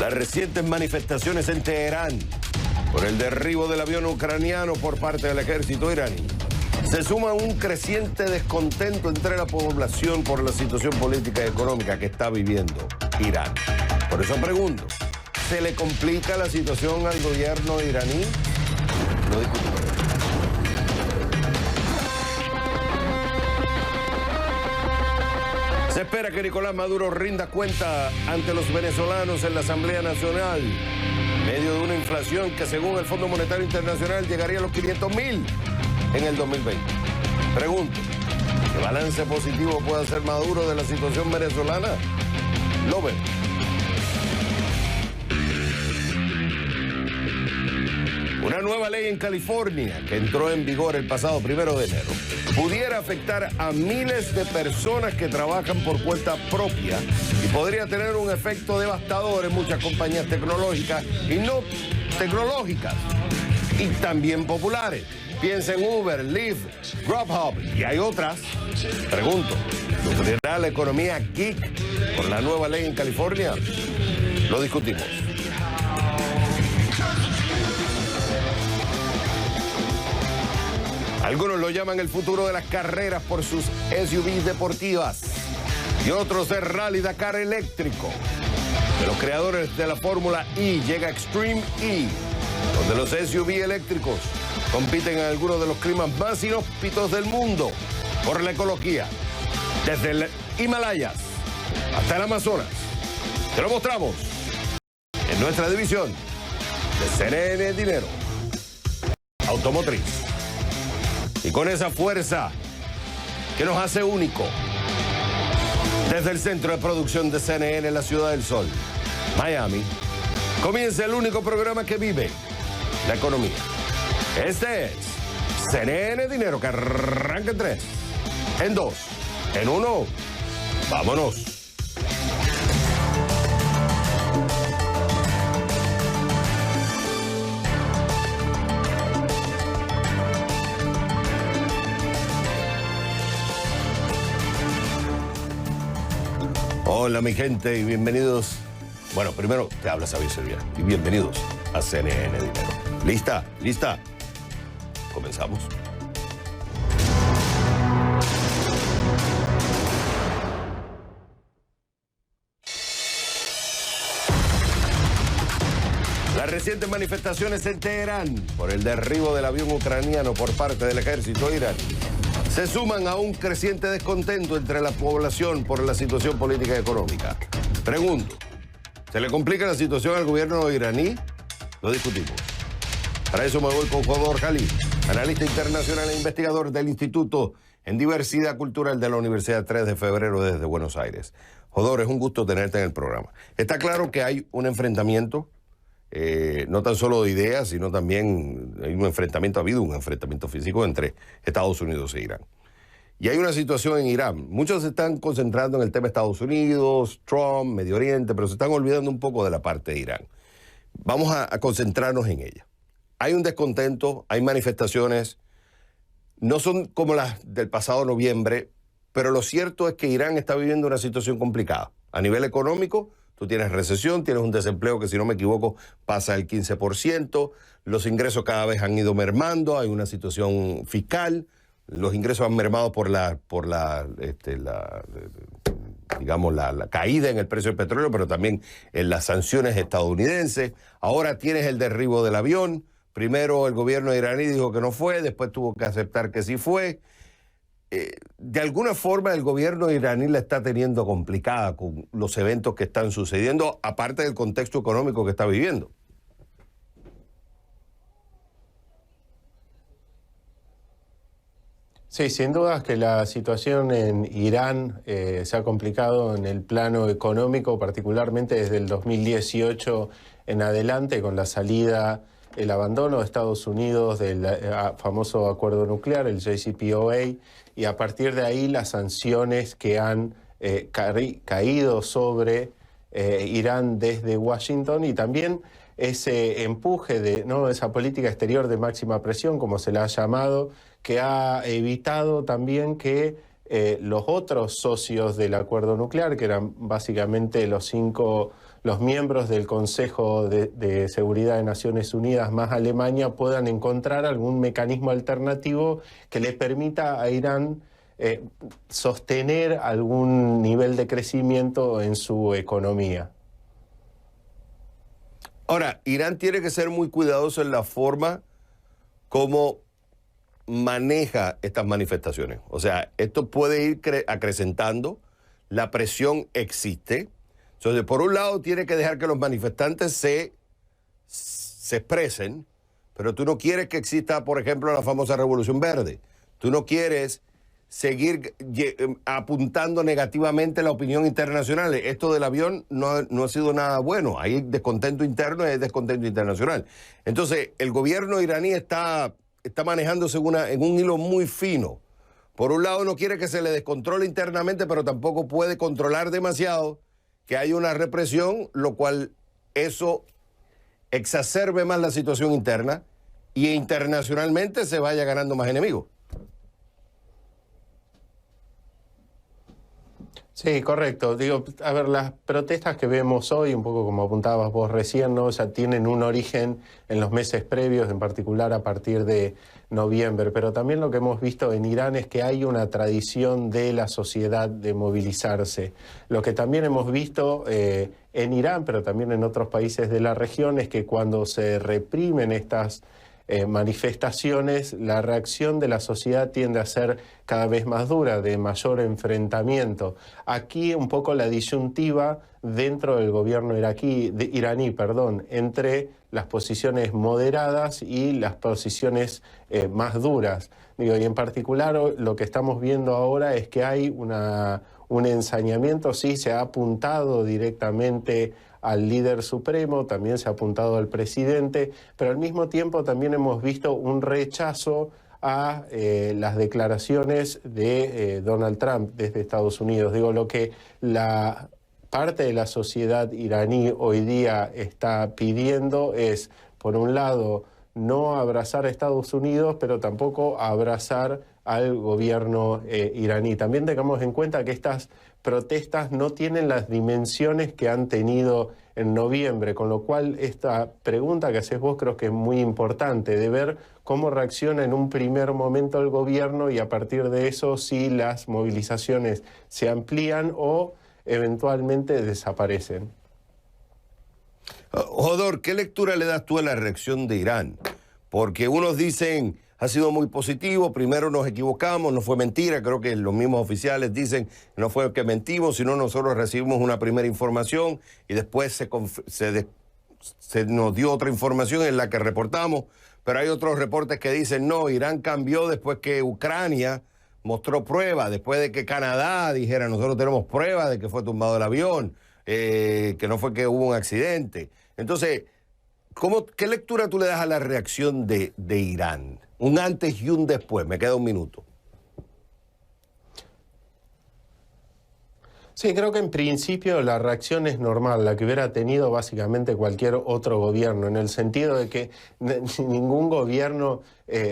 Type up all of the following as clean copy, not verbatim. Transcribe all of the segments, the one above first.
Las recientes manifestaciones en Teherán por el derribo del avión ucraniano por parte del ejército iraní se suma un creciente descontento entre la población por la situación política y económica que está viviendo Irán. Por eso pregunto, ¿se le complica la situación al gobierno iraní? Lo discutimos. Se espera que Nicolás Maduro rinda cuenta ante los venezolanos en la Asamblea Nacional, en medio de una inflación que según el Fondo Monetario Internacional llegaría a los 500.000 en el 2020. Pregunto, ¿qué balance positivo puede hacer Maduro de la situación venezolana? Lo ven. Una nueva ley en California que entró en vigor el pasado 1 de enero pudiera afectar a miles de personas que trabajan por cuenta propia y podría tener un efecto devastador en muchas compañías tecnológicas y no tecnológicas y también populares. Piensa en Uber, Lyft, Grubhub y hay otras. Pregunto, ¿sufrirá la economía geek por la nueva ley en California? Lo discutimos. Algunos lo llaman el futuro de las carreras por sus SUVs deportivas y otros de Rally Dakar eléctrico. De los creadores de la Fórmula E llega Extreme E, donde los SUV eléctricos compiten en algunos de los climas más inhóspitos del mundo por la ecología. Desde el Himalayas hasta el Amazonas. Te lo mostramos en nuestra división de CNN Dinero Automotriz. Y con esa fuerza que nos hace único, desde el centro de producción de CNN en la Ciudad del Sol, Miami, comienza el único programa que vive la economía. Este es CNN Dinero, que arranca en 3, en 2, en 1. ¡Vámonos! Hola mi gente y bienvenidos. Bueno, primero te habla Xavier Servia y bienvenidos a CNN Dinero. ¿Lista? ¿Lista? Comenzamos. Las recientes manifestaciones en Teherán por el derribo del avión ucraniano por parte del ejército iraní se suman a un creciente descontento entre la población por la situación política y económica. Pregunto, ¿se le complica la situación al gobierno iraní? Lo discutimos. Para eso me voy con Jodor Jalil, analista internacional e investigador del Instituto en Diversidad Cultural de la Universidad 3 de Febrero desde Buenos Aires. Jodor, es un gusto tenerte en el programa. Está claro que hay un enfrentamiento, no tan solo de ideas, sino también hay un enfrentamiento, ha habido un enfrentamiento físico entre Estados Unidos e Irán. Y hay una situación en Irán. Muchos se están concentrando en el tema de Estados Unidos, Trump, Medio Oriente, pero se están olvidando un poco de la parte de Irán. Vamos a concentrarnos en ella. Hay un descontento, hay manifestaciones, no son como las del pasado noviembre, pero lo cierto es que Irán está viviendo una situación complicada. A nivel económico, tú tienes recesión, tienes un desempleo que, si no me equivoco, pasa el 15%, los ingresos cada vez han ido mermando, hay una situación fiscal, los ingresos han mermado por la caída en el precio del petróleo, pero también en las sanciones estadounidenses. Ahora tienes el derribo del avión. Primero el gobierno iraní dijo que no fue, después tuvo que aceptar que sí fue. De alguna forma el gobierno iraní la está teniendo complicada con los eventos que están sucediendo, aparte del contexto económico que está viviendo. Sí, sin duda que la situación en Irán se ha complicado en el plano económico, particularmente desde el 2018 en adelante, con la salida, el abandono de Estados Unidos del famoso acuerdo nuclear, el JCPOA, y a partir de ahí las sanciones que han caído sobre Irán desde Washington, y también ese empuje de esa política exterior de máxima presión, como se la ha llamado, que ha evitado también que los otros socios del acuerdo nuclear, que eran básicamente los 5 los miembros del Consejo de Seguridad de Naciones Unidas más Alemania puedan encontrar algún mecanismo alternativo que le permita a Irán sostener algún nivel de crecimiento en su economía. Ahora, Irán tiene que ser muy cuidadoso en la forma como maneja estas manifestaciones. O sea, esto puede ir acrecentando, la presión existe. Entonces, por un lado, tiene que dejar que los manifestantes se expresen, pero tú no quieres que exista, por ejemplo, la famosa Revolución Verde. Tú no quieres seguir apuntando negativamente la opinión internacional. Esto del avión no ha sido nada bueno. Hay descontento interno y hay descontento internacional. Entonces, el gobierno iraní está manejándose en un hilo muy fino. Por un lado, no quiere que se le descontrole internamente, pero tampoco puede controlar demasiado, que hay una represión, lo cual eso exacerbe más la situación interna y internacionalmente se vaya ganando más enemigos. Sí, correcto. Digo, a ver, las protestas que vemos hoy, un poco como apuntabas vos recién, ¿no? Ya tienen un origen en los meses previos, en particular a partir de noviembre. Pero también lo que hemos visto en Irán es que hay una tradición de la sociedad de movilizarse. Lo que también hemos visto en Irán, pero también en otros países de la región, es que cuando se reprimen estas manifestaciones, la reacción de la sociedad tiende a ser cada vez más dura, de mayor enfrentamiento. Aquí un poco la disyuntiva dentro del gobierno iraní, entre las posiciones moderadas y las posiciones más duras. Digo, y en particular lo que estamos viendo ahora es que hay un ensañamiento, sí, se ha apuntado directamente al líder supremo, también se ha apuntado al presidente, pero al mismo tiempo también hemos visto un rechazo a las declaraciones de Donald Trump desde Estados Unidos. Digo, lo que la parte de la sociedad iraní hoy día está pidiendo es, por un lado, no abrazar a Estados Unidos, pero tampoco abrazar al gobierno iraní. También tengamos en cuenta que estas protestas no tienen las dimensiones que han tenido en noviembre, con lo cual esta pregunta que haces vos creo que es muy importante, de ver cómo reacciona en un primer momento el gobierno y a partir de eso si las movilizaciones se amplían o eventualmente desaparecen. Hodor, ¿qué lectura le das tú a la reacción de Irán? Porque unos dicen ha sido muy positivo, primero nos equivocamos, no fue mentira, creo que los mismos oficiales dicen no fue que mentimos, sino nosotros recibimos una primera información y después se nos dio otra información en la que reportamos, pero hay otros reportes que dicen no, Irán cambió después que Ucrania mostró pruebas, después de que Canadá dijera nosotros tenemos pruebas de que fue tumbado el avión, que no fue que hubo un accidente. Entonces, ¿qué lectura tú le das a la reacción de Irán? Un antes y un después. Me queda un minuto. Sí, creo que en principio la reacción es normal, la que hubiera tenido básicamente cualquier otro gobierno, en el sentido de que ningún gobierno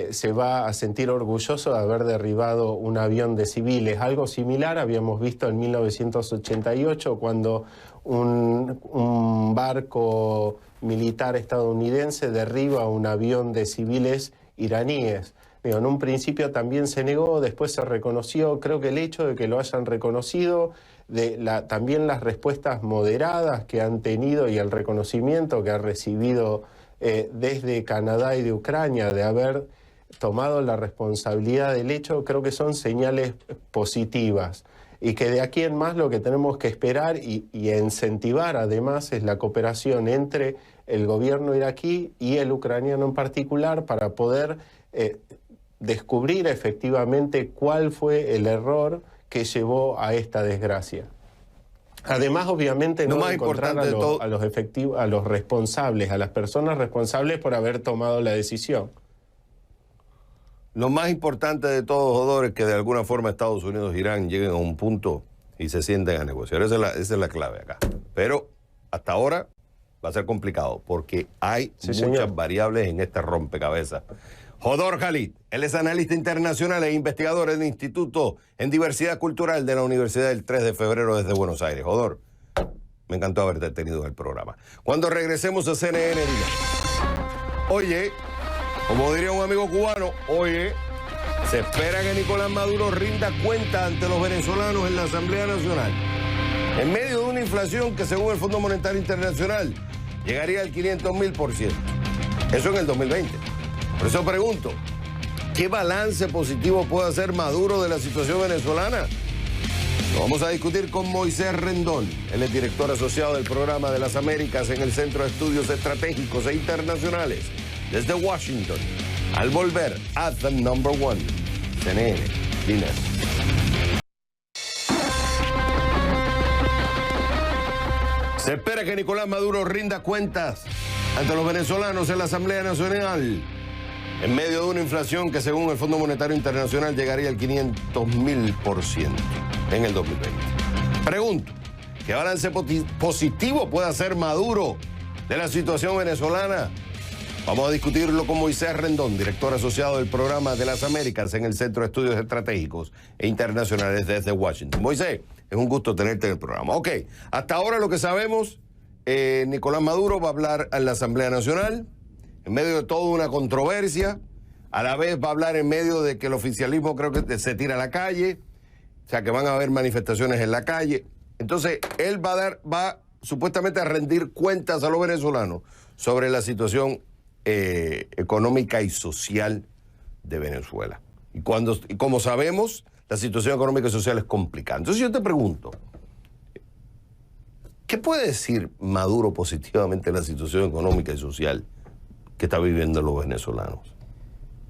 se va a sentir orgulloso de haber derribado un avión de civiles. Algo similar habíamos visto en 1988, cuando un barco militar estadounidense derriba un avión de civiles iraníes. En un principio también se negó, después se reconoció. Creo que el hecho de que lo hayan reconocido, también las respuestas moderadas que han tenido y el reconocimiento que ha recibido desde Canadá y de Ucrania de haber tomado la responsabilidad del hecho, creo que son señales positivas. Y que de aquí en más lo que tenemos que esperar y incentivar además es la cooperación entre el gobierno iraquí y el ucraniano en particular para poder descubrir efectivamente cuál fue el error que llevó a esta desgracia. Además, obviamente, no encontrar a los responsables, a las personas responsables por haber tomado la decisión. Lo más importante de todo, Hodor, es que de alguna forma Estados Unidos e Irán lleguen a un punto y se sienten a negociar. Esa es la clave acá. Pero hasta ahora va a ser complicado porque hay muchas variables en este rompecabezas. Hodor Khalid, él es analista internacional e investigador en el Instituto en Diversidad Cultural de la Universidad del 3 de Febrero desde Buenos Aires. Hodor, Me encantó haberte tenido en el programa. Cuando regresemos a CNN, diga, oye, como diría un amigo cubano, oye, se espera que Nicolás Maduro rinda cuenta ante los venezolanos en la Asamblea Nacional. En medio de una inflación que según el Fondo Monetario Internacional llegaría al 500.000%. Eso en el 2020. Por eso pregunto, ¿qué balance positivo puede hacer Maduro de la situación venezolana? Lo vamos a discutir con Moisés Rendón. Él es director asociado del Programa de las Américas en el Centro de Estudios Estratégicos e Internacionales desde Washington. Al volver, Anthem Number One, CNN, Dinero. Se espera que Nicolás Maduro rinda cuentas ante los venezolanos en la Asamblea Nacional en medio de una inflación que según el Fondo Monetario Internacional llegaría al 500.000% en el 2020. Pregunto, ¿qué balance positivo puede hacer Maduro de la situación venezolana? Vamos a discutirlo con Moisés Rendón, director asociado del Programa de las Américas en el Centro de Estudios Estratégicos e Internacionales desde Washington. Moisés, es un gusto tenerte en el programa. Ok, hasta ahora lo que sabemos, Nicolás Maduro va a hablar en la Asamblea Nacional, en medio de toda una controversia, a la vez va a hablar en medio de que el oficialismo creo que se tira a la calle, o sea que van a haber manifestaciones en la calle. Entonces, él va supuestamente a rendir cuentas a los venezolanos sobre la situación económica y social de Venezuela. Y como sabemos, la situación económica y social es complicada. Entonces yo te pregunto, ¿qué puede decir Maduro positivamente de la situación económica y social que está viviendo los venezolanos?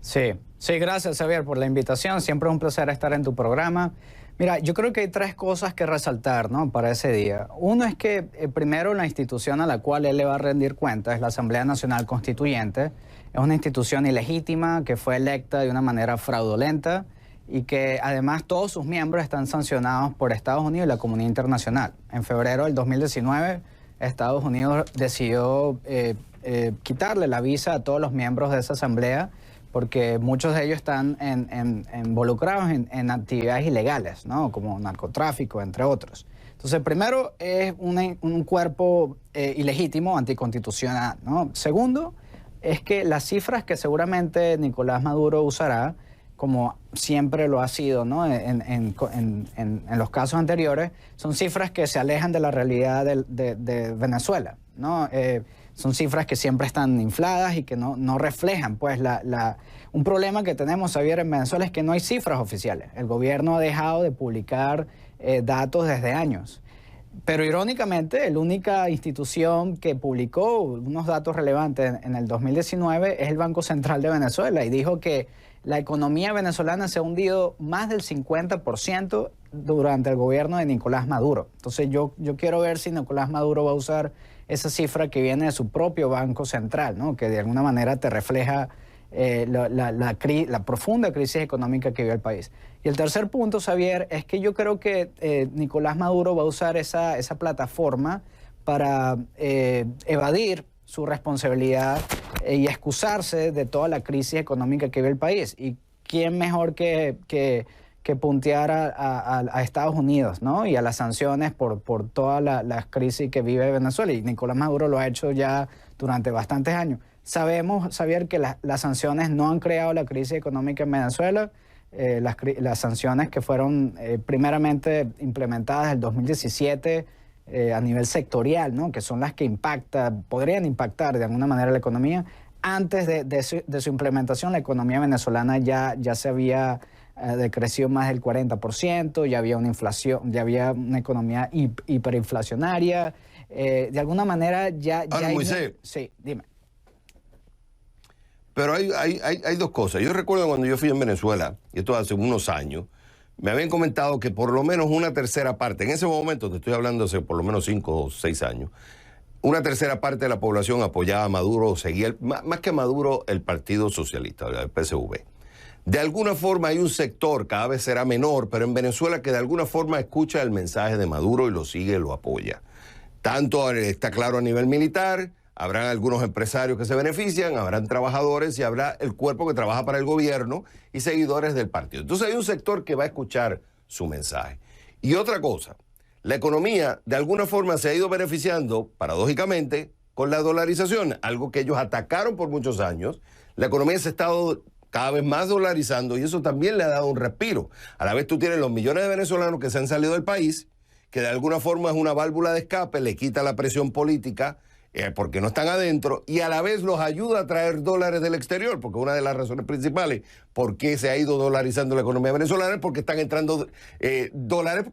Sí, gracias Xavier por la invitación. Siempre es un placer estar en tu programa. Mira, yo creo que hay tres cosas que resaltar, ¿no?, para ese día. Uno es que primero la institución a la cual él le va a rendir cuentas es la Asamblea Nacional Constituyente. Es una institución ilegítima que fue electa de una manera fraudulenta y que además todos sus miembros están sancionados por Estados Unidos y la comunidad internacional. En febrero del 2019, Estados Unidos decidió quitarle la visa a todos los miembros de esa asamblea porque muchos de ellos están involucrados en actividades ilegales, ¿no?, como narcotráfico, entre otros. Entonces, primero, es un cuerpo ilegítimo, anticonstitucional, ¿no? Segundo, es que las cifras que seguramente Nicolás Maduro usará, como siempre lo ha sido, ¿no?, en los casos anteriores, son cifras que se alejan de la realidad de Venezuela, ¿no? Son cifras que siempre están infladas y que no reflejan, pues, un problema que tenemos, Xavier, en Venezuela es que no hay cifras oficiales. El gobierno ha dejado de publicar datos desde años. Pero irónicamente, la única institución que publicó unos datos relevantes en el 2019 es el Banco Central de Venezuela y dijo que la economía venezolana se ha hundido más del 50% durante el gobierno de Nicolás Maduro. Entonces yo quiero ver si Nicolás Maduro va a usar esa cifra que viene de su propio Banco Central, ¿no?, que de alguna manera te refleja la profunda crisis económica que vive el país. Y el tercer punto, Xavier, es que yo creo que Nicolás Maduro va a usar esa plataforma para evadir su responsabilidad y excusarse de toda la crisis económica que vive el país. ¿Y quién mejor que puntear a Estados Unidos, ¿no?, y a las sanciones por toda la crisis que vive Venezuela? Y Nicolás Maduro lo ha hecho ya durante bastantes años. Sabemos, Xavier, que las sanciones no han creado la crisis económica en Venezuela. Las sanciones que fueron primeramente implementadas en el 2017 a nivel sectorial, ¿no?, que son las que podrían impactar de alguna manera la economía. Antes de su implementación, la economía venezolana ya se había decrecido más del 40%, ya había una inflación, ya había una economía hiperinflacionaria. De alguna manera ya... Ahora, Moisés. Sí, dime. Pero hay dos cosas. Yo recuerdo cuando yo fui en Venezuela, y esto hace unos años, me habían comentado que por lo menos una tercera parte, en ese momento, te estoy hablando hace por lo menos 5 o 6 años, una tercera parte de la población apoyaba a Maduro, seguía, más que Maduro, el Partido Socialista, el PSV. De alguna forma hay un sector, cada vez será menor, pero en Venezuela que de alguna forma escucha el mensaje de Maduro y lo sigue, lo apoya. Tanto está claro a nivel militar, habrán algunos empresarios que se benefician, habrán trabajadores y habrá el cuerpo que trabaja para el gobierno y seguidores del partido. Entonces hay un sector que va a escuchar su mensaje. Y otra cosa, la economía de alguna forma se ha ido beneficiando, paradójicamente, con la dolarización, algo que ellos atacaron por muchos años. La economía se ha estado cada vez más dolarizando y eso también le ha dado un respiro. A la vez tú tienes los millones de venezolanos que se han salido del país, que de alguna forma es una válvula de escape, le quita la presión política porque no están adentro y a la vez los ayuda a traer dólares del exterior, porque una de las razones principales por qué se ha ido dolarizando la economía venezolana es porque están entrando dólares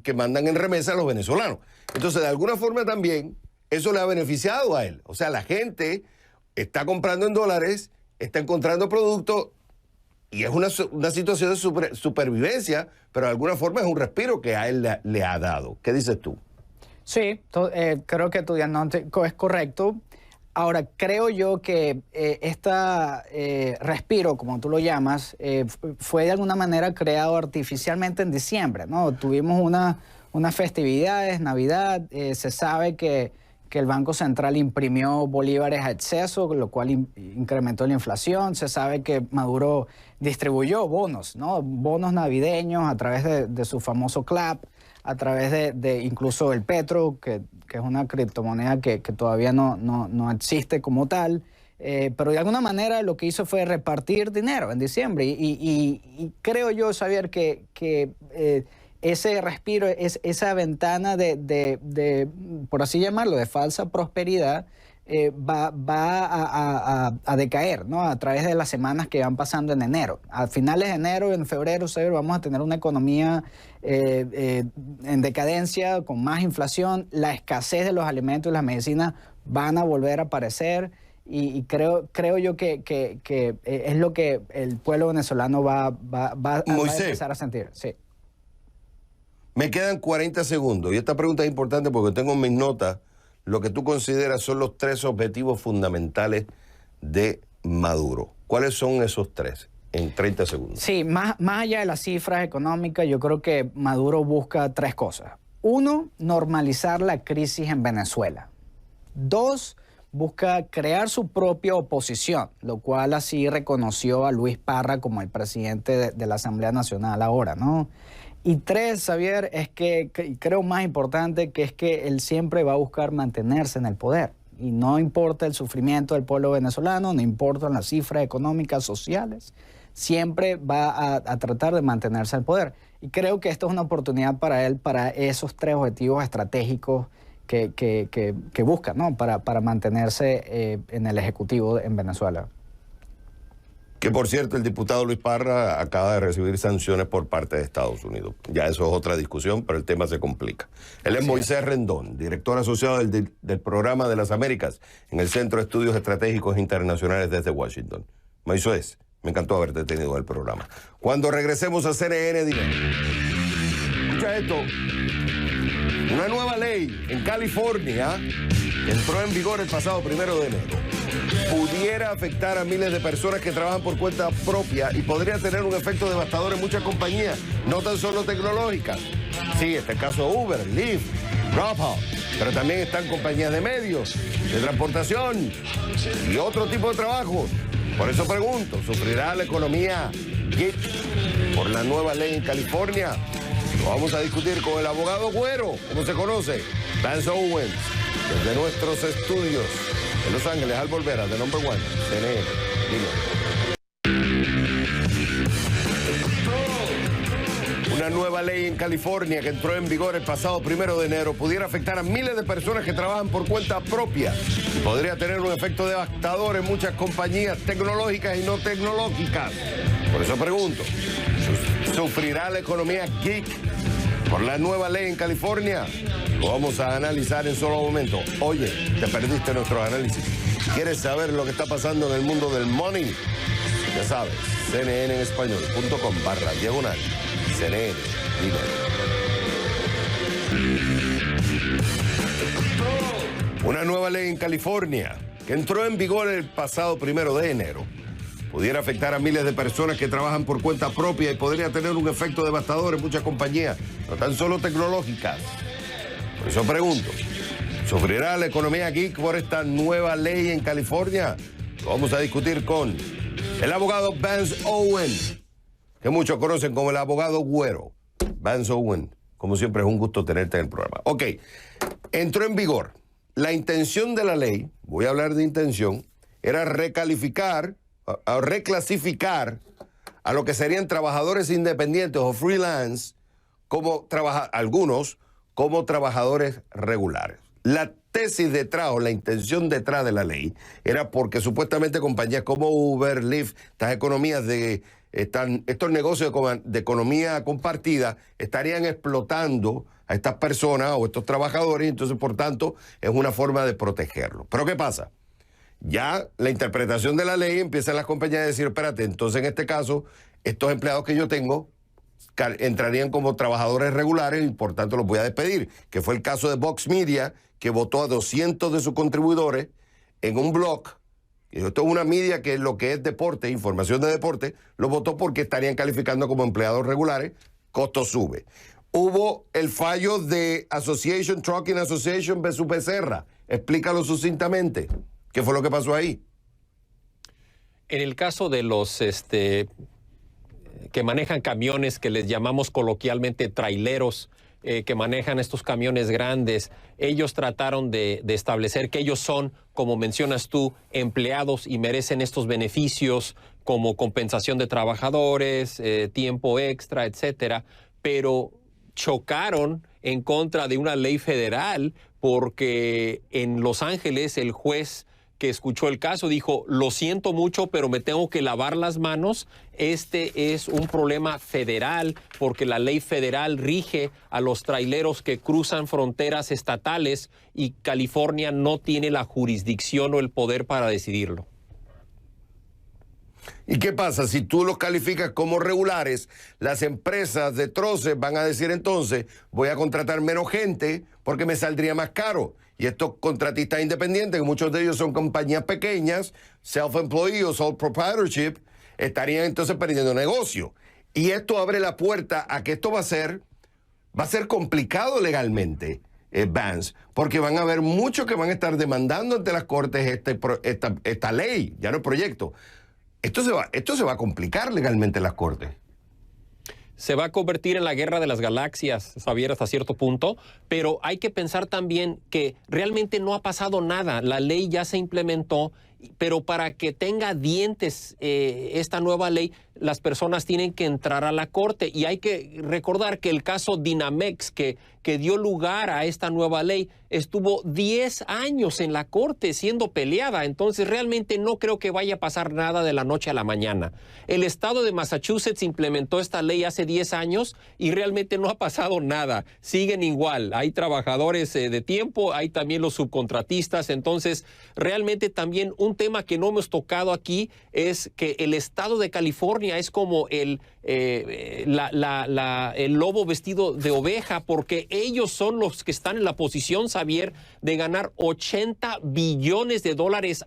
que mandan en remesa a los venezolanos. Entonces, de alguna forma también eso le ha beneficiado a él. O sea, la gente está comprando en dólares, está encontrando productos y es una situación de supervivencia, pero de alguna forma es un respiro que a él le ha dado. ¿Qué dices tú? Sí, creo que tu diagnóstico es correcto. Ahora, creo yo que respiro, como tú lo llamas, fue de alguna manera creado artificialmente en diciembre, ¿no? Tuvimos unas festividades, Navidad, se sabe que el Banco Central imprimió bolívares a exceso, lo cual incrementó la inflación. Se sabe que Maduro distribuyó bonos, ¿no? Bonos navideños a través de su famoso CLAP, a través de incluso el Petro, que es una criptomoneda que todavía no existe como tal. Pero de alguna manera lo que hizo fue repartir dinero en diciembre. Y creo yo, Xavier, que ese respiro, esa ventana por así llamarlo, de falsa prosperidad, va a decaer, ¿no? A través de las semanas que van pasando en enero. A finales de enero, en febrero, vamos a tener una economía en decadencia, con más inflación. La escasez de los alimentos y las medicinas van a volver a aparecer. Y creo yo que es lo que el pueblo venezolano va a empezar a sentir. Sí. Me quedan 40 segundos y esta pregunta es importante porque tengo en mis notas lo que tú consideras son los 3 objetivos fundamentales de Maduro. ¿Cuáles son esos 3? En 30 segundos. Sí, más allá de las cifras económicas, yo creo que Maduro busca 3 cosas. 1, normalizar la crisis en Venezuela. 2, busca crear su propia oposición, lo cual así reconoció a Luis Parra como el presidente de la Asamblea Nacional ahora, ¿no? Y 3, Xavier, es que creo más importante, que es que él siempre va a buscar mantenerse en el poder. Y no importa el sufrimiento del pueblo venezolano, no importan las cifras económicas, sociales, siempre va a tratar de mantenerse al poder. Y creo que esto es una oportunidad para él, para esos 3 objetivos estratégicos que busca, ¿no? Para mantenerse en el Ejecutivo en Venezuela. Que, por cierto, el diputado Luis Parra acaba de recibir sanciones por parte de Estados Unidos. Ya eso es otra discusión, pero el tema se complica. Él es Moisés Rendón, director asociado del Programa de las Américas en el Centro de Estudios Estratégicos Internacionales desde Washington. Moisés, me encantó haberte tenido en el programa. Cuando regresemos a CNN, dime. Escucha esto. Una nueva ley en California que entró en vigor el pasado 1 de enero. Pudiera afectar a miles de personas que trabajan por cuenta propia y podría tener un efecto devastador en muchas compañías, no tan solo tecnológicas. Sí, este caso Uber, Lyft, Grubhub, pero también están compañías de medios, de transportación y otro tipo de trabajos. Por eso pregunto, ¿sufrirá la economía geek por la nueva ley en California? Lo vamos a discutir con el abogado Güero, como se conoce, Vance Owens, desde nuestros estudios en Los Ángeles, al volver a The Number One, CNN. Una nueva ley en California que entró en vigor el pasado 1 de enero pudiera afectar a miles de personas que trabajan por cuenta propia y podría tener un efecto devastador en muchas compañías tecnológicas y no tecnológicas. Por eso pregunto, ¿sufrirá la economía geek por la nueva ley en California? Lo vamos a analizar en solo momento. Oye, te perdiste nuestro análisis. ¿Quieres saber lo que está pasando en el mundo del money? Ya sabes, cnnenespañol.com/CNN Dinero. Una nueva ley en California que entró en vigor el pasado 1 de enero pudiera afectar a miles de personas que trabajan por cuenta propia y podría tener un efecto devastador en muchas compañías, no tan solo tecnológicas. Por eso pregunto, ¿sufrirá la economía geek por esta nueva ley en California? Lo vamos a discutir con el abogado Vance Owens, que muchos conocen como el abogado Güero. Vance Owens, como siempre es un gusto tenerte en el programa. Ok, entró en vigor. La intención de la ley, voy a hablar de intención, era recalificar, reclasificar a lo que serían trabajadores independientes o freelance, algunos como trabajadores regulares. La tesis detrás o la intención detrás de la ley era porque supuestamente compañías como Uber, Lyft, estos negocios de economía compartida estarían explotando a estas personas o estos trabajadores, entonces por tanto es una forma de protegerlos. Pero ¿qué pasa? Ya la interpretación de la ley empiezan las compañías a decir, espérate, entonces en este caso estos empleados que yo tengo entrarían como trabajadores regulares y por tanto los voy a despedir, que fue el caso de Vox Media, que votó a 200 de sus contribuidores en un blog. Y esto es una media que lo que es deporte, información de deporte, lo votó porque estarían calificando como empleados regulares, costo sube. Hubo el fallo de Trucking Association versus Becerra. Explícalo sucintamente. ¿Qué fue lo que pasó ahí? En el caso de los que manejan camiones, que les llamamos coloquialmente traileros, que manejan estos camiones grandes, ellos trataron de establecer que ellos son, como mencionas tú, empleados y merecen estos beneficios como compensación de trabajadores, tiempo extra, etcétera, pero chocaron en contra de una ley federal porque en Los Ángeles el juez que escuchó el caso dijo, lo siento mucho, pero me tengo que lavar las manos. Este es un problema federal porque la ley federal rige a los traileros que cruzan fronteras estatales y California no tiene la jurisdicción o el poder para decidirlo. ¿Y qué pasa? Si tú los calificas como regulares, las empresas de troces van a decir entonces, voy a contratar menos gente porque me saldría más caro. Y estos contratistas independientes, que muchos de ellos son compañías pequeñas, self-employed o sole proprietorship, estarían entonces perdiendo negocio. Y esto abre la puerta a que esto va a ser complicado legalmente, Vance, porque van a haber muchos que van a estar demandando ante las cortes esta ley, ya no el proyecto. Esto se va a complicar legalmente en las cortes. Se va a convertir en la guerra de las galaxias, Xavier, hasta cierto punto, pero hay que pensar también que realmente no ha pasado nada. La ley ya se implementó, pero para que tenga dientes esta nueva ley, las personas tienen que entrar a la corte. Y hay que recordar que el caso Dynamex, que dio lugar a esta nueva ley, estuvo 10 años en la corte siendo peleada. Entonces realmente no creo que vaya a pasar nada de la noche a la mañana. El estado de Massachusetts implementó esta ley hace 10 años y realmente no ha pasado nada. Siguen igual. Hay trabajadores de tiempo, hay también los subcontratistas. Entonces realmente también un tema que no hemos tocado aquí es que el estado de California es como el lobo vestido de oveja, porque ellos son los que están en la posición, Xavier, de ganar $80 billones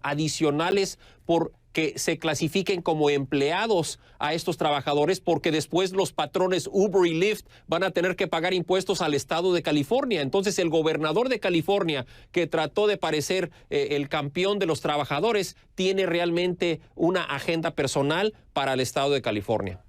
adicionales por que se clasifiquen como empleados a estos trabajadores, porque después los patrones Uber y Lyft van a tener que pagar impuestos al estado de California. Entonces el gobernador de California, que trató de parecer el campeón de los trabajadores, tiene realmente una agenda personal para el estado de California.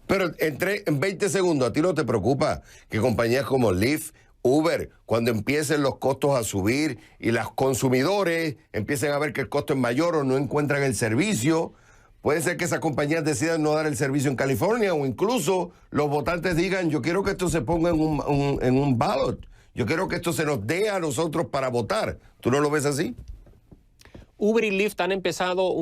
Pero en 20 segundos, ¿a ti no te preocupa que compañías como Lyft, Uber, cuando empiecen los costos a subir y los consumidores empiecen a ver que el costo es mayor o no encuentran el servicio, puede ser que esas compañías decidan no dar el servicio en California, o incluso los votantes digan, yo quiero que esto se ponga en un ballot, yo quiero que esto se nos dé a nosotros para votar. ¿Tú no lo ves así? Uber y Lyft han empezado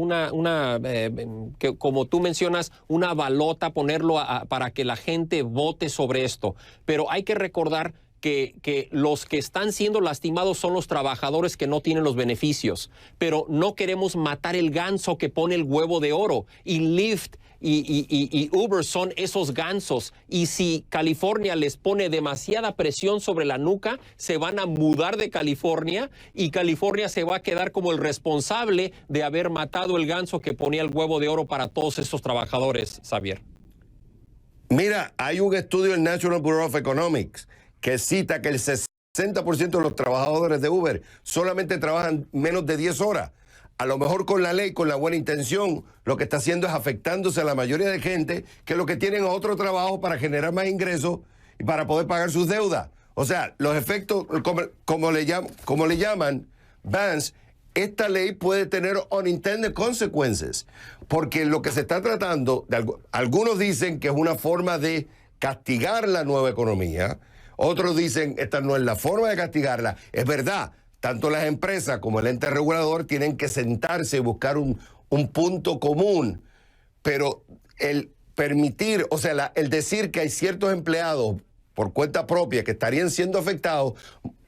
como tú mencionas, una balota, ponerlo para que la gente vote sobre esto. Pero hay que recordar que los que están siendo lastimados son los trabajadores que no tienen los beneficios. Pero no queremos matar el ganso que pone el huevo de oro. Y Lyft y Uber son esos gansos. Y si California les pone demasiada presión sobre la nuca, se van a mudar de California y California se va a quedar como el responsable de haber matado el ganso que ponía el huevo de oro para todos estos trabajadores, Xavier. Mira, hay un estudio del National Bureau of Economics que cita que el 60% de los trabajadores de Uber solamente trabajan menos de 10 horas. A lo mejor con la ley, con la buena intención, lo que está haciendo es afectándose a la mayoría de gente que lo que tienen es otro trabajo para generar más ingresos y para poder pagar sus deudas. O sea, los efectos, como le llaman, Vance, esta ley puede tener unintended consequences, porque lo que se está tratando, algunos dicen que es una forma de castigar la nueva economía, otros dicen esta no es la forma de castigarla. Es verdad, tanto las empresas como el ente regulador tienen que sentarse y buscar un punto común, pero el permitir, o sea, el decir que hay ciertos empleados por cuenta propia que estarían siendo afectados,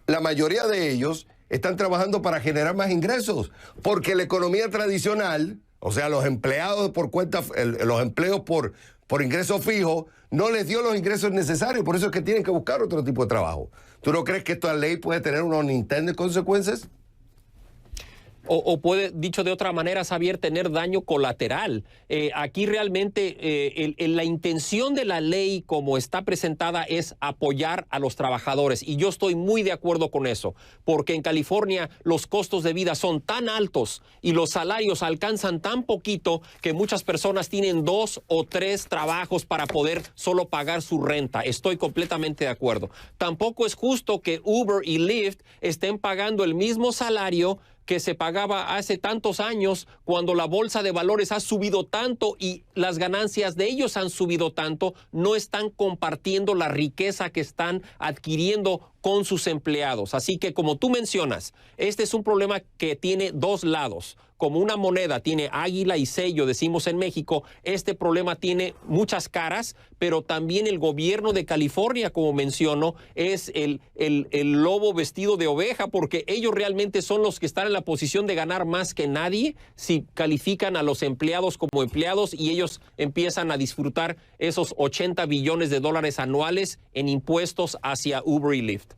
la mayoría de ellos están trabajando para generar más ingresos, porque la economía tradicional, o sea, los empleados por cuenta, los empleos por ingresos fijos, no les dio los ingresos necesarios, por eso es que tienen que buscar otro tipo de trabajo. ¿Tú no crees que esta ley puede tener unas unintended consecuencias? O puede, dicho de otra manera, Xavier, tener daño colateral. Aquí realmente la intención de la ley como está presentada es apoyar a los trabajadores. Y yo estoy muy de acuerdo con eso, porque en California los costos de vida son tan altos y los salarios alcanzan tan poquito que muchas personas tienen 2 o 3 trabajos para poder solo pagar su renta. Estoy completamente de acuerdo. Tampoco es justo que Uber y Lyft estén pagando el mismo salario que se pagaba hace tantos años, cuando la bolsa de valores ha subido tanto y las ganancias de ellos han subido tanto, no están compartiendo la riqueza que están adquiriendo con sus empleados. Así que, como tú mencionas, este es un problema que tiene 2 lados. Como una moneda tiene águila y sello, decimos en México, este problema tiene muchas caras, pero también el gobierno de California, como menciono, es el lobo vestido de oveja, porque ellos realmente son los que están en la posición de ganar más que nadie si califican a los empleados como empleados, y ellos empiezan a disfrutar esos $80 billones anuales en impuestos hacia Uber y Lyft.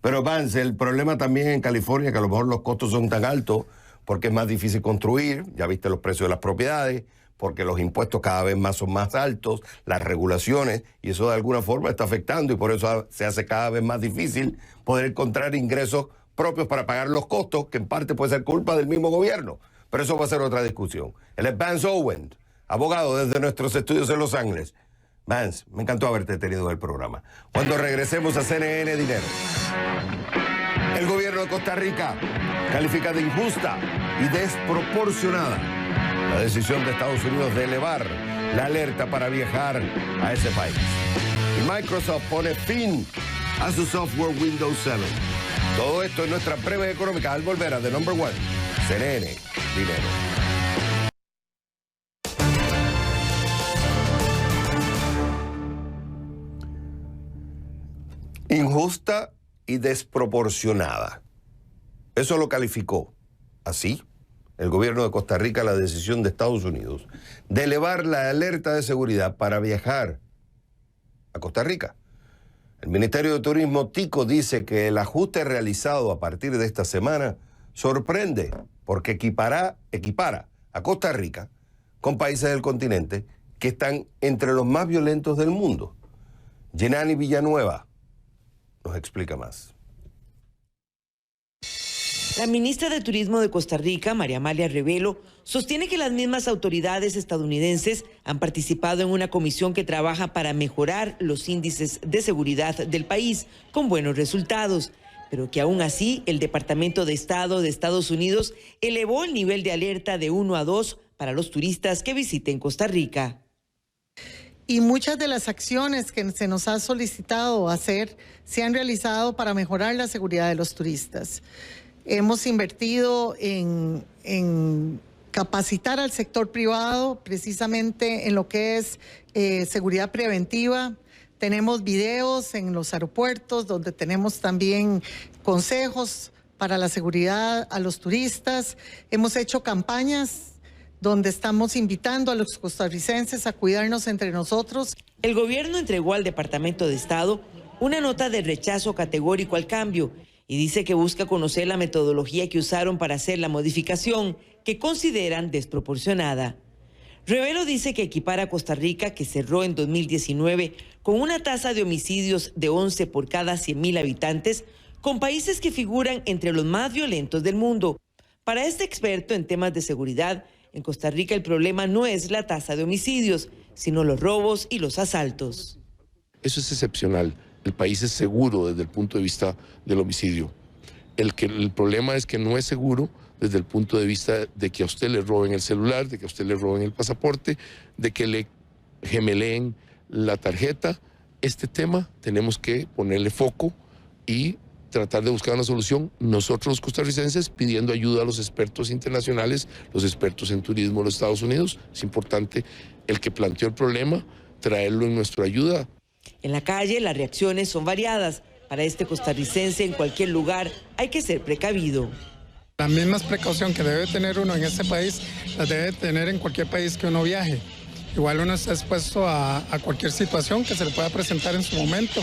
Pero Vance, el problema también en California, que a lo mejor los costos son tan altos porque es más difícil construir, ya viste los precios de las propiedades, porque los impuestos cada vez más son más altos, las regulaciones, y eso de alguna forma está afectando, y por eso se hace cada vez más difícil poder encontrar ingresos propios para pagar los costos, que en parte puede ser culpa del mismo gobierno. Pero eso va a ser otra discusión. Él es Vance Owen, abogado desde nuestros estudios en Los Ángeles. Vance, me encantó haberte tenido en el programa. Cuando regresemos a CNN Dinero, el gobierno de Costa Rica califica de injusta y desproporcionada la decisión de Estados Unidos de elevar la alerta para viajar a ese país. Y Microsoft pone fin a su software Windows 7. Todo esto en nuestra breve económica al volver a The Number One, CNN Dinero. Injusta y desproporcionada. Eso lo calificó así el gobierno de Costa Rica, la decisión de Estados Unidos de elevar la alerta de seguridad para viajar a Costa Rica. El Ministerio de Turismo Tico dice que el ajuste realizado a partir de esta semana sorprende porque equipara a Costa Rica con países del continente que están entre los más violentos del mundo. Yenani Villanueva nos explica más. La ministra de Turismo de Costa Rica, María Amalia Revelo, sostiene que las mismas autoridades estadounidenses han participado en una comisión que trabaja para mejorar los índices de seguridad del país con buenos resultados, pero que aún así el Departamento de Estado de Estados Unidos elevó el nivel de alerta de 1 a 2 para los turistas que visiten Costa Rica. Y muchas de las acciones que se nos ha solicitado hacer se han realizado para mejorar la seguridad de los turistas. Hemos invertido en capacitar al sector privado precisamente en lo que es seguridad preventiva. Tenemos videos en los aeropuertos donde tenemos también consejos para la seguridad a los turistas. Hemos hecho campañas donde estamos invitando a los costarricenses a cuidarnos entre nosotros. El gobierno entregó al Departamento de Estado una nota de rechazo categórico al cambio y dice que busca conocer la metodología que usaron para hacer la modificación, que consideran desproporcionada. Revelo dice que equipara a Costa Rica, que cerró en 2019 con una tasa de homicidios de 11 por cada 100,000 habitantes, con países que figuran entre los más violentos del mundo. Para este experto en temas de seguridad, en Costa Rica el problema no es la tasa de homicidios, sino los robos y los asaltos. Eso es excepcional. El país es seguro desde el punto de vista del homicidio. El problema es que no es seguro desde el punto de vista de que a usted le roben el celular, de que a usted le roben el pasaporte, de que le gemeleen la tarjeta. Este tema tenemos que ponerle foco y tratar de buscar una solución, nosotros los costarricenses pidiendo ayuda a los expertos internacionales, los expertos en turismo de los Estados Unidos. Es importante el que planteó el problema, traerlo en nuestra ayuda. En la calle las reacciones son variadas. Para este costarricense en cualquier lugar hay que ser precavido. Las mismas precauciones que debe tener uno en este país las debe tener en cualquier país que uno viaje. Igual uno está expuesto a cualquier situación que se le pueda presentar en su momento.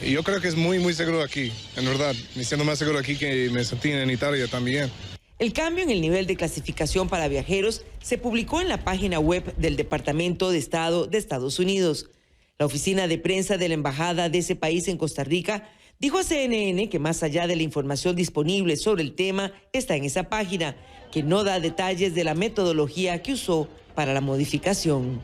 Y yo creo que es muy seguro aquí, en verdad. Me siento más seguro aquí que me sentí en Italia también. El cambio en el nivel de clasificación para viajeros se publicó en la página web del Departamento de Estado de Estados Unidos. La oficina de prensa de la embajada de ese país en Costa Rica dijo a CNN que más allá de la información disponible sobre el tema está en esa página, que no da detalles de la metodología que usó para la modificación.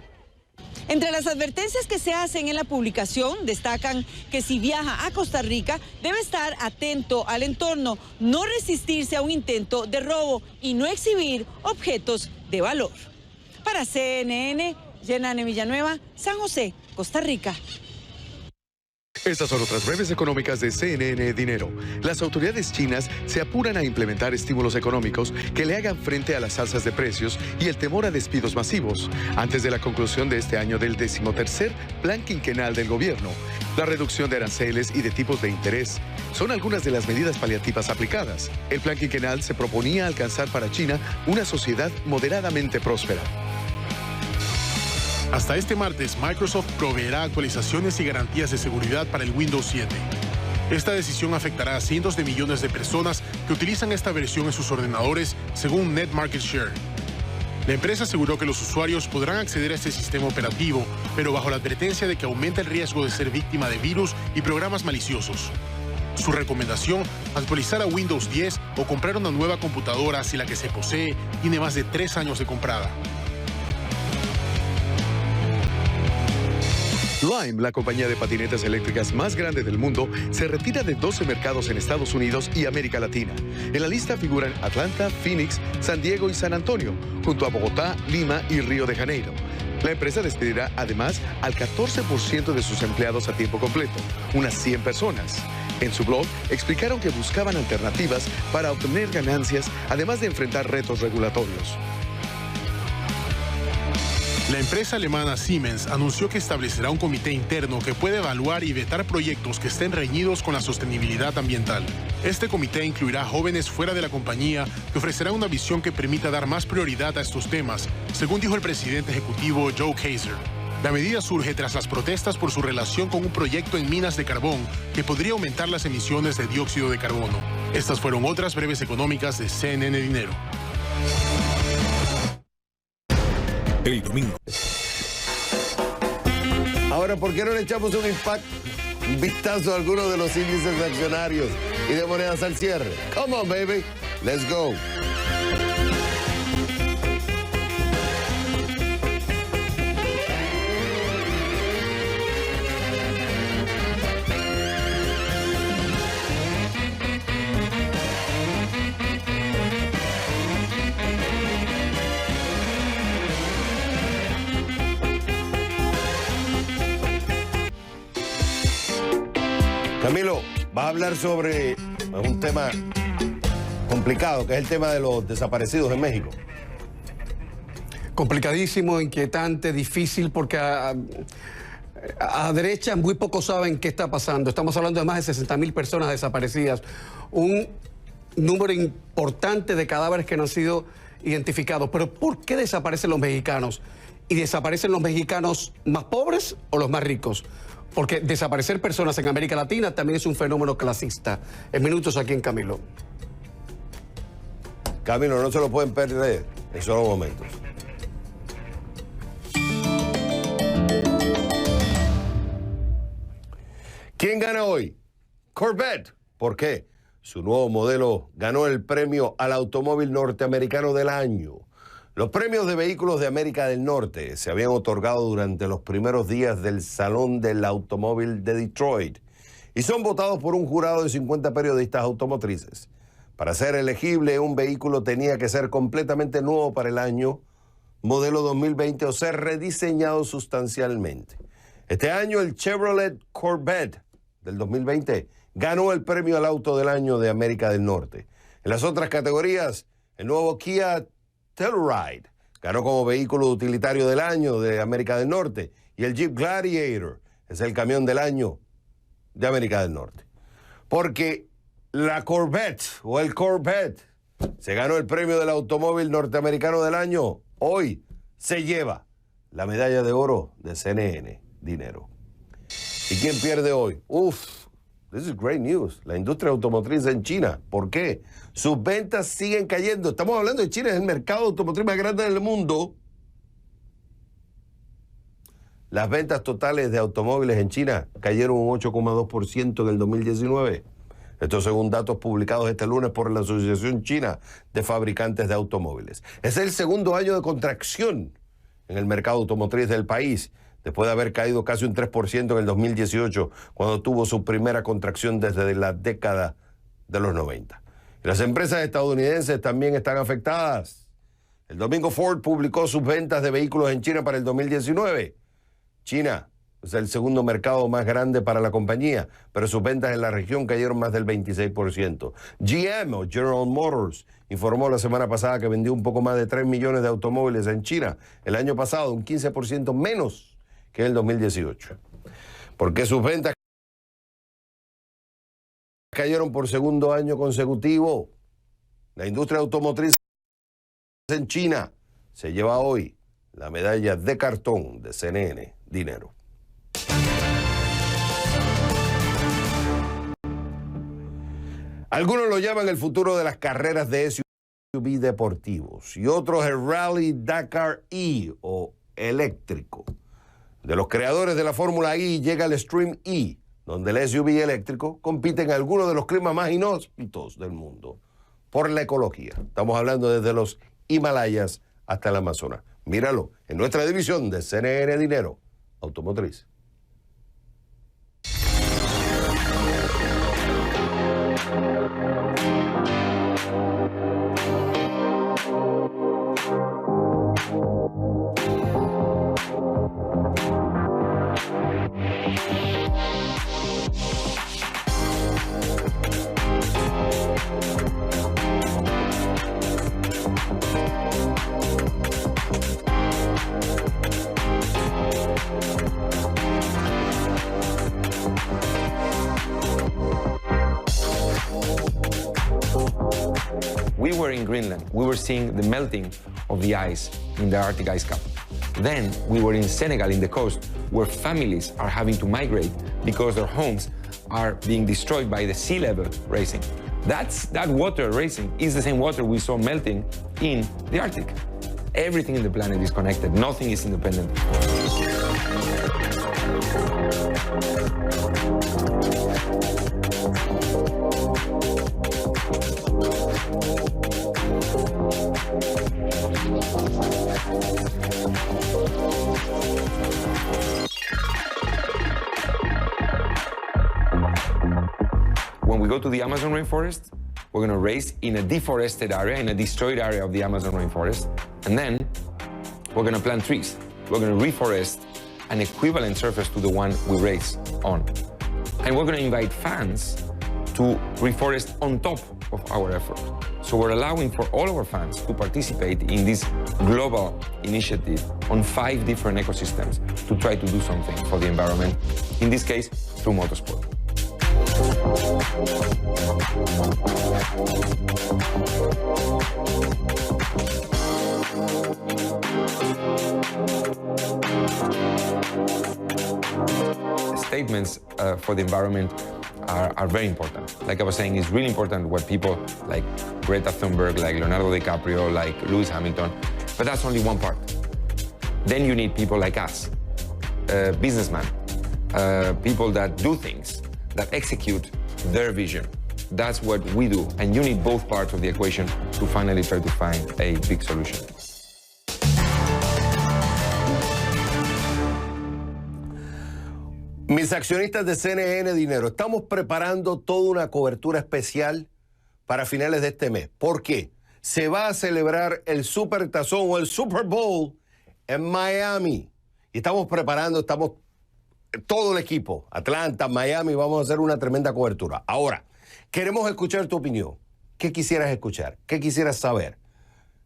Entre las advertencias que se hacen en la publicación destacan que si viaja a Costa Rica debe estar atento al entorno, no resistirse a un intento de robo y no exhibir objetos de valor. Para CNN, Jenane Villanueva, San José, Costa Rica. Estas son otras breves económicas de CNN Dinero. Las autoridades chinas se apuran a implementar estímulos económicos que le hagan frente a las alzas de precios y el temor a despidos masivos, antes de la conclusión de este año del 13º plan quinquenal del gobierno. La reducción de aranceles y de tipos de interés son algunas de las medidas paliativas aplicadas. El plan quinquenal se proponía alcanzar para China una sociedad moderadamente próspera. Hasta este martes, Microsoft proveerá actualizaciones y garantías de seguridad para el Windows 7. Esta decisión afectará a cientos de millones de personas que utilizan esta versión en sus ordenadores, según Net Market Share. La empresa aseguró que los usuarios podrán acceder a este sistema operativo, pero bajo la advertencia de que aumenta el riesgo de ser víctima de virus y programas maliciosos. Su recomendación, actualizar a Windows 10 o comprar una nueva computadora si la que se posee tiene más de 3 años de comprada. Lime, la compañía de patinetas eléctricas más grande del mundo, se retira de 12 mercados en Estados Unidos y América Latina. En la lista figuran Atlanta, Phoenix, San Diego y San Antonio, junto a Bogotá, Lima y Río de Janeiro. La empresa despedirá además al 14% de sus empleados a tiempo completo, unas 100 personas. En su blog explicaron que buscaban alternativas para obtener ganancias, además de enfrentar retos regulatorios. La empresa alemana Siemens anunció que establecerá un comité interno que puede evaluar y vetar proyectos que estén reñidos con la sostenibilidad ambiental. Este comité incluirá jóvenes fuera de la compañía que ofrecerán una visión que permita dar más prioridad a estos temas, según dijo el presidente ejecutivo Joe Kaiser. La medida surge tras las protestas por su relación con un proyecto en minas de carbón que podría aumentar las emisiones de dióxido de carbono. Estas fueron otras breves económicas de CNN Dinero. El domingo. Ahora, ¿por qué no le echamos un vistazo a algunos de los índices accionarios y de monedas al cierre? Come on, baby. Let's go. Camilo, vas a hablar sobre un tema complicado, que es el tema de los desaparecidos en México. Complicadísimo, inquietante, difícil, porque a derecha muy pocos saben qué está pasando. Estamos hablando de más de 60.000 personas desaparecidas, un número importante de cadáveres que no han sido identificados. Pero ¿por qué desaparecen los mexicanos? ¿Y desaparecen los mexicanos más pobres o los más ricos? Porque desaparecer personas en América Latina también es un fenómeno clasista. En minutos aquí en Camilo. Camilo, no se lo pueden perder en solo momentos. ¿Quién gana hoy? Corvette. ¿Por qué? Su nuevo modelo ganó el premio al automóvil norteamericano del año. Los premios de vehículos de América del Norte se habían otorgado durante los primeros días del Salón del Automóvil de Detroit y son votados por un jurado de 50 periodistas automotrices. Para ser elegible, un vehículo tenía que ser completamente nuevo para el año, modelo 2020 o ser rediseñado sustancialmente. Este año el Chevrolet Corvette del 2020 ganó el premio al auto del año de América del Norte. En las otras categorías, el nuevo Kia Telluride ganó como vehículo utilitario del año de América del Norte y el Jeep Gladiator es el camión del año de América del Norte. Porque la Corvette o el Corvette se ganó el premio del automóvil norteamericano del año. Hoy se lleva la medalla de oro de CNN Dinero. ¿Y quién pierde hoy? This is great news. La industria automotriz en China. ¿Por qué? Sus ventas siguen cayendo. Estamos hablando de China, es el mercado automotriz más grande del mundo. Las ventas totales de automóviles en China cayeron un 8,2% en el 2019. Esto según datos publicados este lunes por la Asociación China de Fabricantes de Automóviles. Es el segundo año de contracción en el mercado automotriz del país, después de haber caído casi un 3% en el 2018, cuando tuvo su primera contracción desde la década de los 90. Y las empresas estadounidenses también están afectadas. El domingo Ford publicó sus ventas de vehículos en China para el 2019. China es el segundo mercado más grande para la compañía, pero sus ventas en la región cayeron más del 26%. GM o General Motors informó la semana pasada que vendió un poco más de 3 millones de automóviles en China el año pasado, un 15% menos que en el 2018. Porque sus ventas cayeron por segundo año consecutivo. La industria automotriz en China se lleva hoy la medalla de cartón de CNN Dinero. Algunos lo llaman el futuro de las carreras de SUV deportivos y otros el Rally Dakar E o eléctrico. De los creadores de la Fórmula E llega el Stream E, donde el SUV eléctrico compite en algunos de los climas más inhóspitos del mundo por la ecología. Estamos hablando desde los Himalayas hasta el Amazonas. Míralo en nuestra división de CNN Dinero Automotriz. We were in Greenland. We were seeing the melting of the ice in the Arctic ice cap. Then we were in Senegal, in the coast, where families are having to migrate because their homes are being destroyed by the sea level rising. That water rising is the same water we saw melting in the Arctic. Everything in the planet is connected. Nothing is independent. When we go to the Amazon rainforest, we're going to race in a deforested area, in a destroyed area of the Amazon rainforest, and then we're going to plant trees. We're going to reforest an equivalent surface to the one we race on. And we're going to invite fans to reforest on top of our effort. So we're allowing for all our fans to participate in this global initiative on 5 different ecosystems to try to do something for the environment, in this case, through motorsport. Statements for the environment are very important. Like I was saying, it's really important what people like Greta Thunberg, like Leonardo DiCaprio, like Lewis Hamilton, but that's only one part. Then you need people like us, businessmen, people that do things, that execute their vision. That's what we do, and you need both parts of the equation to finally try to find a big solution. Mis accionistas de CNN Dinero, estamos preparando toda una cobertura especial para finales de este mes. ¿Por qué? Se va a celebrar el Supertazón o el Super Bowl en Miami. Y estamos preparando, todo el equipo, Atlanta, Miami, vamos a hacer una tremenda cobertura. Ahora, queremos escuchar tu opinión. ¿Qué quisieras escuchar? ¿Qué quisieras saber?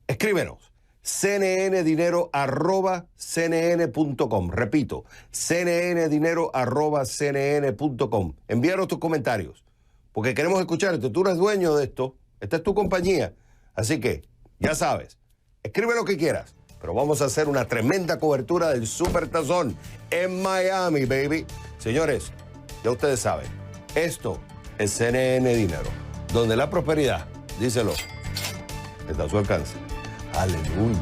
Escríbenos. cnndinero@cnn.com. Repito, cnndinero@cnn.com. Envíanos tus comentarios, porque queremos escucharte. Tú eres dueño de esto, esta es tu compañía. Así que, ya sabes, escribe lo que quieras, pero vamos a hacer una tremenda cobertura del Supertazón en Miami, baby. Señores, ya ustedes saben, esto es CNN Dinero, donde la prosperidad, díselo, está a su alcance. Aleluya.